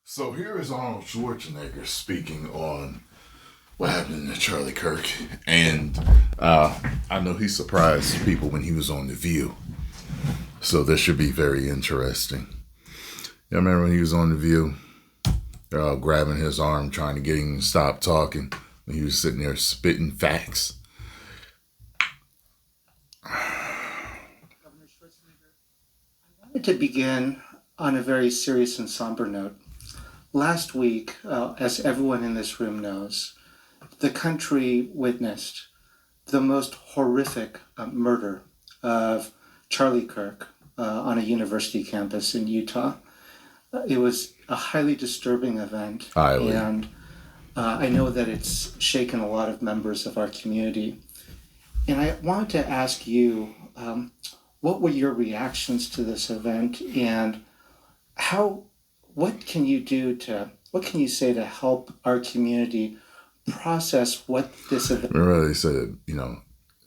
So here is Arnold Schwarzenegger speaking on what happened to Charlie Kirk. And I know he surprised people when he was on The View. So this should be very interesting. I remember when he was on The View, they're all grabbing his arm, trying to get him to stop talking. And he was sitting there spitting facts. Governor Schwarzenegger, I wanted to begin on a very serious and somber note. Last week, as everyone in this room knows, the country witnessed the most horrific murder of Charlie Kirk on a university campus in Utah. It was a highly disturbing event, and I know that it's shaken a lot of members of our community. And I wanted to ask you, what were your reactions to this event, and what can you say to help our community process what this event? Remember they said,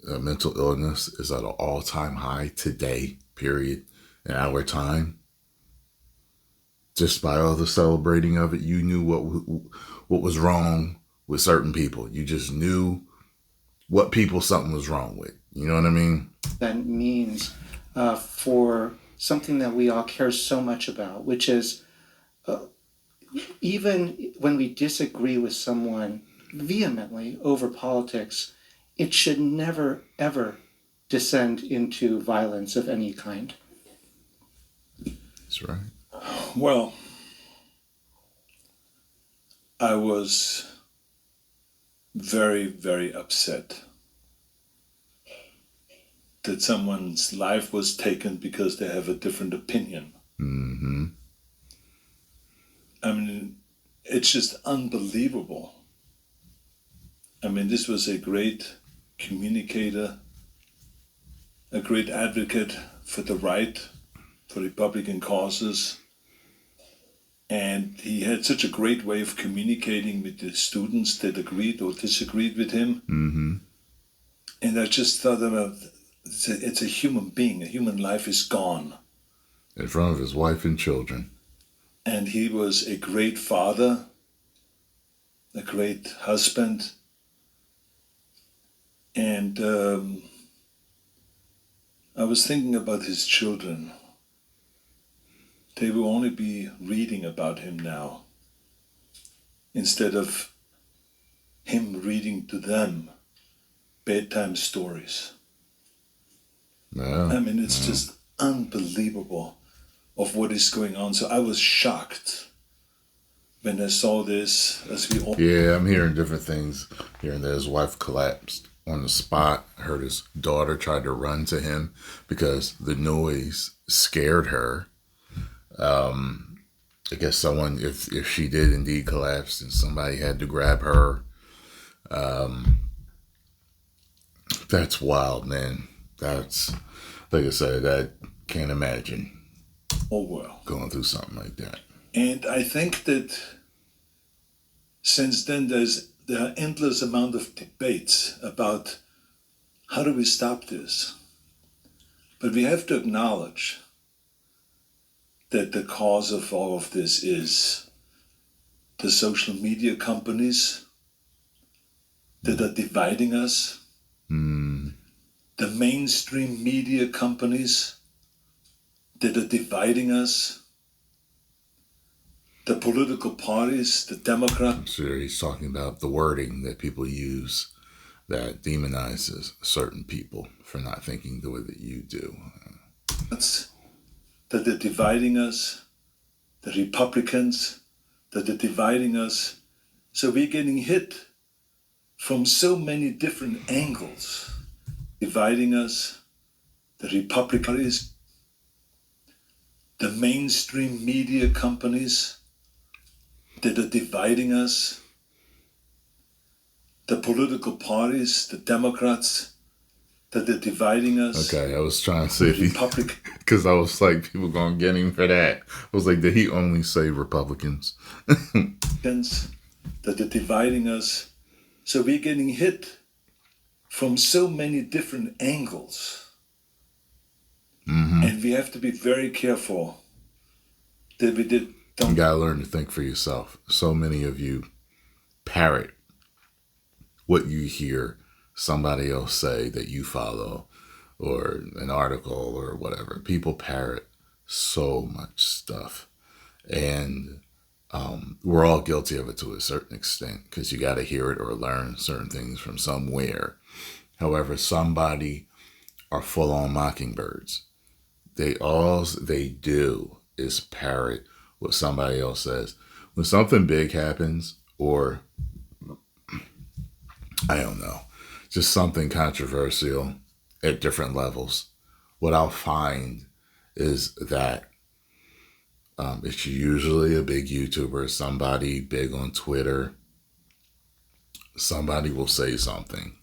mental illness is at an all-time high today, period, in our time. Just by all the celebrating of it, you knew what was wrong with certain people. You just knew what people something was wrong with. You know what I mean? That means for something that we all care so much about, which is even when we disagree with someone vehemently over politics, it should never, ever descend into violence of any kind. That's right. Well, I was very, very upset that someone's life was taken because they have a different opinion. Mm-hmm. I mean, it's just unbelievable. I mean, this was a great communicator, a great advocate for the right, for Republican causes. And he had such a great way of communicating with the students that agreed or disagreed with him. Mm-hmm. And I just thought about, it's a human being. A human life is gone. In front of his wife and children. And he was a great father, a great husband. And I was thinking about his children. They will only be reading about him now, instead of him reading to them bedtime stories. Yeah. I mean, it's just unbelievable of what is going on. So I was shocked when I saw this, as we all... Yeah, I'm hearing different things. Hearing that his wife collapsed on the spot. I heard his daughter tried to run to him because the noise scared her. I guess someone, if she did indeed collapse, and somebody had to grab her. That's wild, man. That's, like I said, I can't imagine going through something like that. And I think that since then there are endless amount of debates about how do we stop this. But we have to acknowledge that the cause of all of this is the social media companies that are dividing us, the mainstream media companies that are dividing us, the political parties, the Democrats. I'm sure he's talking about the wording that people use that demonizes certain people for not thinking the way that you do. That they're dividing us, the Republicans, that they're dividing us. So we're getting hit from so many different angles, dividing us, the Republicans, the mainstream media companies that are dividing us, the political parties, the Democrats, that they're dividing us. Okay, I was trying to see if he... Republic. Because I was like, people gonna get him for that. I was like, did he only say Republicans? That they're dividing us. So we're getting hit from so many different angles. And we have to be very careful that we You gotta learn to think for yourself. So many of you parrot what you hear somebody else say that you follow, or an article or whatever. People parrot so much stuff. And we're all guilty of it to a certain extent, because you got to hear it or learn certain things from somewhere. However, somebody are full on mockingbirds. All they do is parrot what somebody else says. When something big happens, or I don't know, just something controversial at different levels, what I'll find is that it's usually a big YouTuber, somebody big on Twitter. Somebody will say something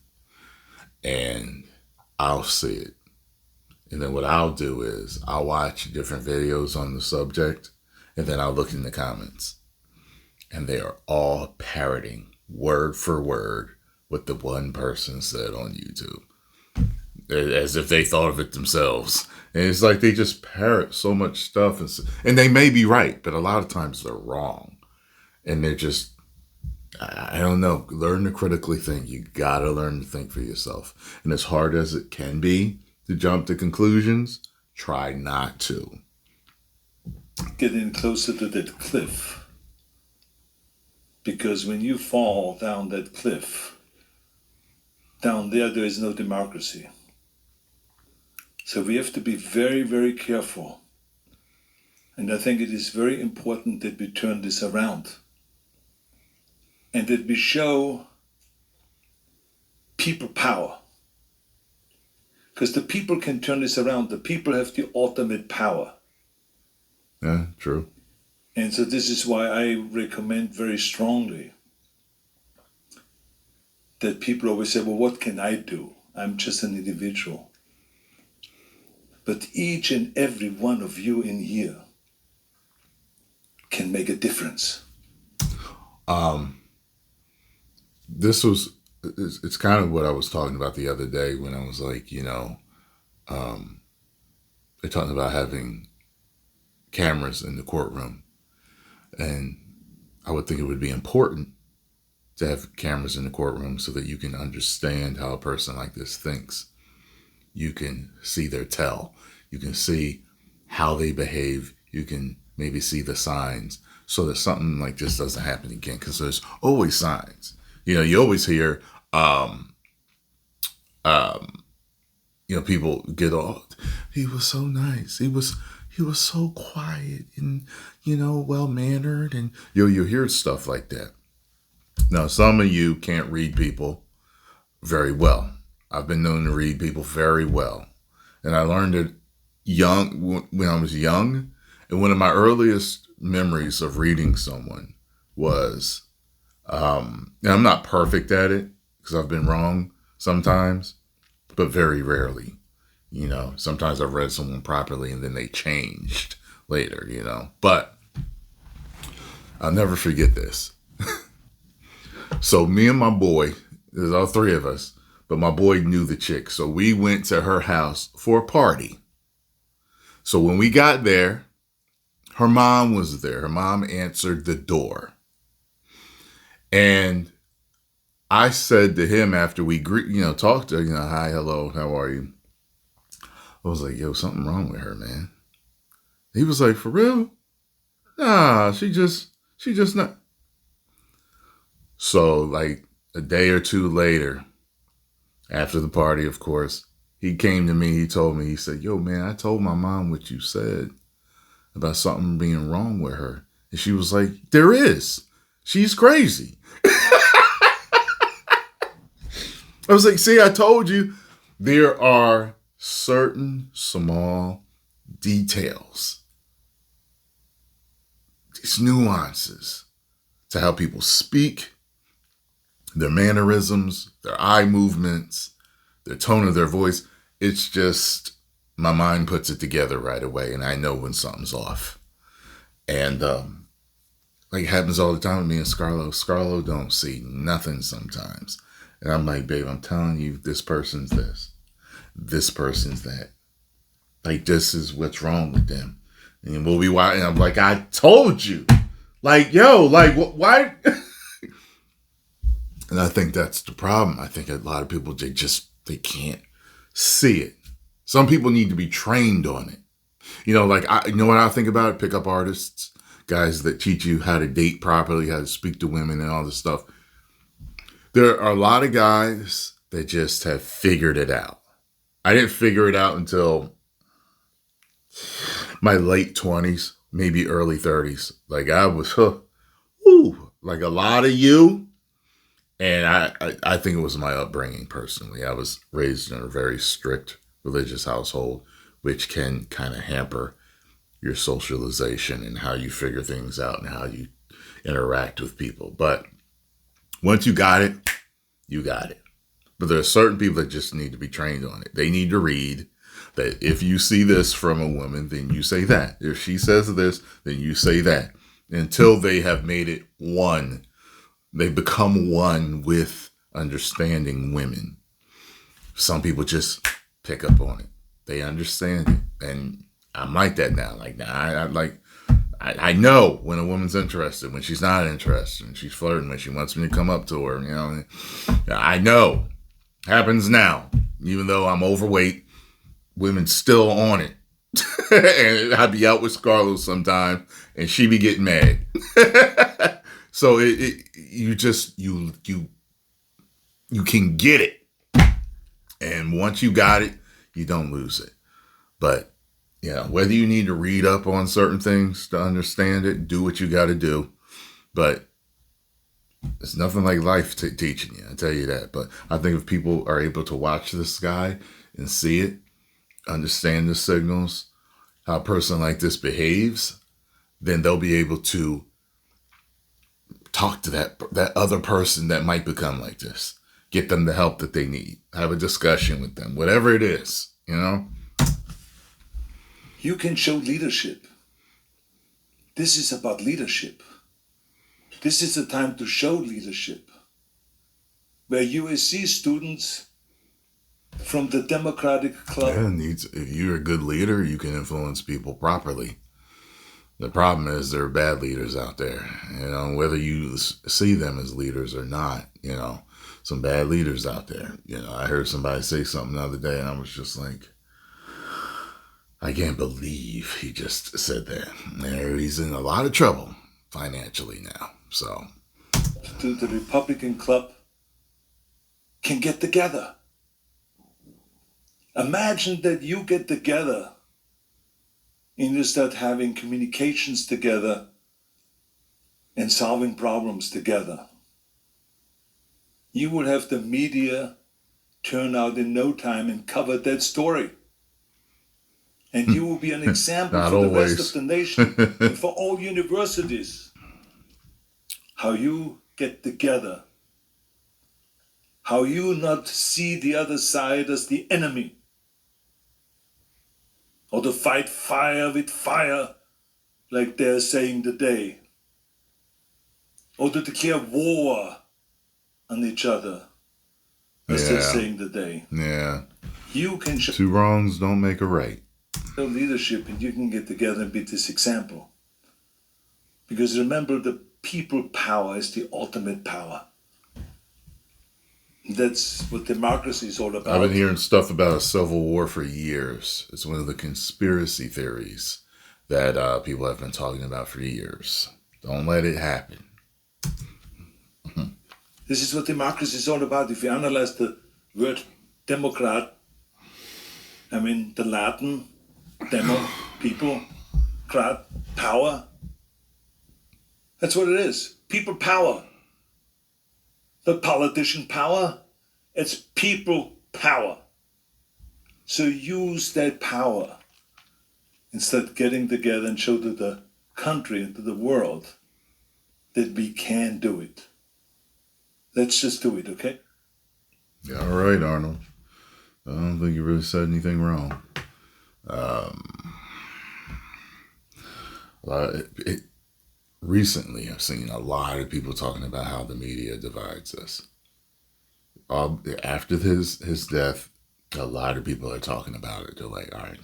and I'll see it. And then what I'll do is I'll watch different videos on the subject, and then I'll look in the comments. And they are all parroting word for word what the one person said on YouTube, as if they thought of it themselves. And it's like they just parrot so much stuff. And they may be right, but a lot of times they're wrong. And they're just, I don't know, learn to critically think. You got to learn to think for yourself. And as hard as it can be to jump to conclusions, try not to. Get in closer to that cliff. Because when you fall down that cliff, down there is no democracy. So we have to be very, very careful. And I think it is very important that we turn this around. And that we show people power. Because the people can turn this around. The people have the ultimate power. Yeah, true. And so this is why I recommend very strongly that people always say, well, what can I do? I'm just an individual. But each and every one of you in here can make a difference. It's kind of what I was talking about the other day when I was like, they're talking about having cameras in the courtroom. And I would think it would be important to have cameras in the courtroom so that you can understand how a person like this thinks. You can see their tell. You can see how they behave. You can maybe see the signs so that something like this doesn't happen again, because there's always signs. You always hear, people get all, he was so nice. He was so quiet and, well-mannered. And you'll hear stuff like that. Now, some of you can't read people very well. I've been known to read people very well. And I learned it when I was young. And one of my earliest memories of reading someone was, and I'm not perfect at it because I've been wrong sometimes, but very rarely. Sometimes I've read someone properly and then they changed later, But I'll never forget this. So me and my boy, there's all three of us, but my boy knew the chick. So we went to her house for a party. So when we got there, her mom was there. Her mom answered the door. And I said to him after we talked to her, hi, hello, how are you? I was like, yo, something wrong with her, man. He was like, for real? Nah, she just not. So like a day or two later, after the party, of course, he came to me, he told me, he said, yo, man, I told my mom what you said about something being wrong with her. And she was like, there is. She's crazy. I was like, see, I told you. There are certain small details, these nuances to how people speak, their mannerisms, their eye movements, their tone of their voice. It's just, my mind puts it together right away, and I know when something's off. And it happens all the time with me and Scarlo. Scarlo don't see nothing sometimes. And I'm like, babe, I'm telling you, this person's this. This person's that. Like, this is what's wrong with them. And we'll be watching. I'm like, I told you. Like, yo, like, why? And I think that's the problem. I think a lot of people, they can't see it. Some people need to be trained on it. You know, like, you know what I think about it? Pickup artists, guys that teach you how to date properly, how to speak to women and all this stuff. There are a lot of guys that just have figured it out. I didn't figure it out until my late 20s, maybe early 30s. Like I was, like a lot of you. And I think it was my upbringing personally. I was raised in a very strict religious household, which can kind of hamper your socialization and how you figure things out and how you interact with people. But once you got it, you got it. But there are certain people that just need to be trained on it. They need to read that if you see this from a woman, then you say that. If she says this, then you say that. Until they have made it one. They become one with understanding women. Some people just pick up on it. They understand it. And I'm like that now. Like I know when a woman's interested, when she's not interested, when she's flirting, when she wants me to come up to her, you know. I know. Happens now. Even though I'm overweight, women's still on it. And I'd be out with Scarlett sometime and she be getting mad. So you can get it. And once you got it, you don't lose it. But yeah, whether you need to read up on certain things to understand it, do what you got to do. But it's nothing like life teaching you, I tell you that. But I think if people are able to watch this guy and see it, understand the signals, how a person like this behaves, then they'll be able to talk to that other person that might become like this. Get them the help that they need. Have a discussion with them. Whatever it is, you know? You can show leadership. This is about leadership. This is the time to show leadership. Where USC students from the Democratic Club... Yeah, if you're a good leader, you can influence people properly. The problem is there are bad leaders out there, you know, whether you see them as leaders or not, you know, some bad leaders out there. You know, I heard somebody say something the other day and I was just like, I can't believe he just said that. He's in a lot of trouble financially now, so. The Republican Club can get together. Imagine that you get together and you start having communications together and solving problems together. You would have the media turn out in no time and cover that story. And you will be an example for the rest of the nation and for all universities. How you get together. How you not see the other side as the enemy. Or to fight fire with fire, like they're saying today. Or to declare war on each other, as they're saying today. Yeah. You can show two wrongs don't make a right. Leadership, and you can get together and be this example. Because remember, the people power is the ultimate power. That's what democracy is all about. I've been hearing stuff about a civil war for years. It's one of the conspiracy theories that people have been talking about for years. Don't let it happen. This is what democracy is all about. If you analyze the word Democrat, I mean the Latin demo, people, crat, power. That's what it is. People power. The politician power, it's people power. So use that power and start getting together and show to the country and to the world that we can do it. Let's just do it, okay? Yeah, all right, Arnold. I don't think you really said anything wrong. Recently, I've seen a lot of people talking about how the media divides us. After his death, a lot of people are talking about it. They're like, all right,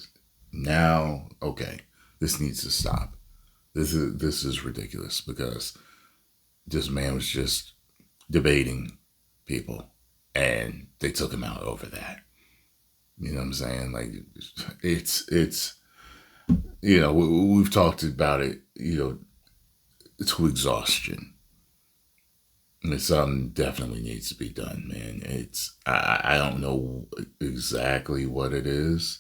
now, okay, this needs to stop. This is ridiculous, because this man was just debating people and they took him out over that. You know what I'm saying? Like, it's we've talked about it, to exhaustion. And something definitely needs to be done, man. I don't know exactly what it is.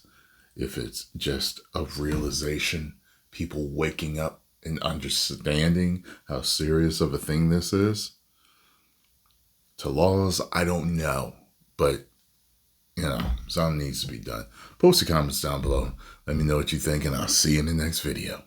If it's just a realization, people waking up and understanding how serious of a thing this is. To laws, I don't know. But, something needs to be done. Post your comments down below. Let me know what you think, and I'll see you in the next video.